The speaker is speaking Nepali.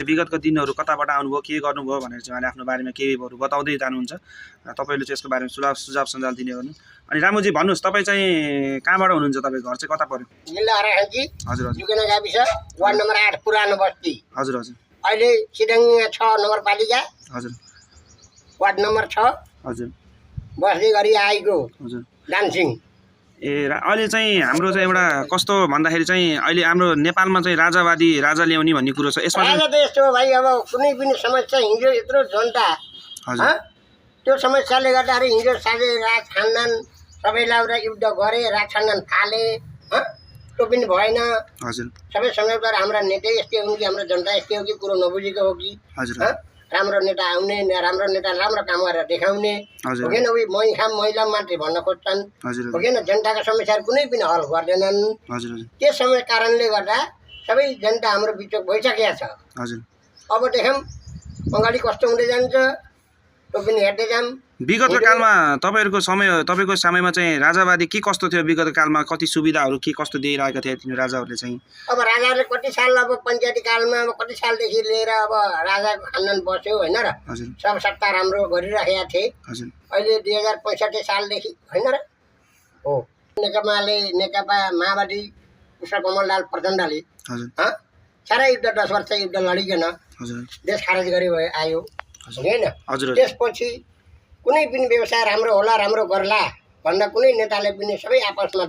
विगतको दिनहरू कताबाट आउनुभयो, के गर्नुभयो भनेर चाहिँ उहाँले आफ्नो बारेमा केहीहरू बताउँदै जानुहुन्छ र तपाईँले चाहिँ यसको बारेमा सुझाव सञ्जाल दिने गर्नु। अनि रामुजी भन्नुहोस्, तपाईँ चाहिँ कहाँबाट हुनुहुन्छ? तपाईँको घर चाहिँ कता पर्यो? जिल्ला अराखाँची, हजुर हजुर जुगेना गाविस, वार्ड नम्बर 8 पुरानो बस्ती। हजुर हजुर अहिले सिडङ्गिया 6 नगरपालिका, हजुर वार्ड नम्बर 6 हजुर बस्दै गरी आएको हजुर डान्सिङ। अहिले चाहिँ हाम्रो चाहिँ एउटा कस्तो भन्दाखेरि चाहिँ अहिले हाम्रो नेपालमा चाहिँ राजा ल्याउने भन्ने कुरो छ। यसमा राजा त यस्तो हो भाइ, अब कुनै पनि समस्या हिजो यत्रो जनता, त्यो समस्याले गर्दाखेरि हिजो साझै राज खानदान सबैलाई एउटा युद्ध गरे, राज खानदान फाले, त्यो पनि भएन। हजुर सबै संयोगद्वारा हाम्रा नेता यस्तै हुन् कि हाम्रो जनता यस्तै हो कि कुरो नबुझेको हो कि राम्रो नेता आउने, राम्रो नेता राम्रो काम गरेर देखाउने हो कि उही मै खाम महिला मात्रै भन्न खोज्छन् हो कि जनताका समस्याहरू कुनै पनि हल गर्दैनन्। त्यस समय कारणले गर्दा सबै जनता हाम्रो बिचो भइसकेको छ। अब देखौँ अगाडि कस्तो हुँदै जान्छ, त्यो पनि हेर्दै जाऊँ। विगतको कालमा तपाईँको समयमा चाहिँ राजावादी के कस्तो थियो? विगतको कालमा कति सुविधाहरू के कस्तो दिइरहेका थिए तिनीहरू राजाहरूले चाहिँ? अब राजाहरूले कति साल, अब पञ्चायती कालमा अब कति सालदेखि लिएर अब राजाको खानदान बस्यो होइन र, सब सत्ता राम्रो गरिराखेका थिए। अहिले 2065 सालदेखि होइन र हो, नेकपा माओवादी पुष्पकमल दाहाल प्रचण्डले साह्रै युद्ध 10 वर्ष युद्ध लडिकन देश खारेज गरी आयो होइन। त्यसपछि कुनै पनि व्यवसाय राम्रो होला, राम्रो गर्ला भन्दा कुनै नेताले पनि सबै आपसमा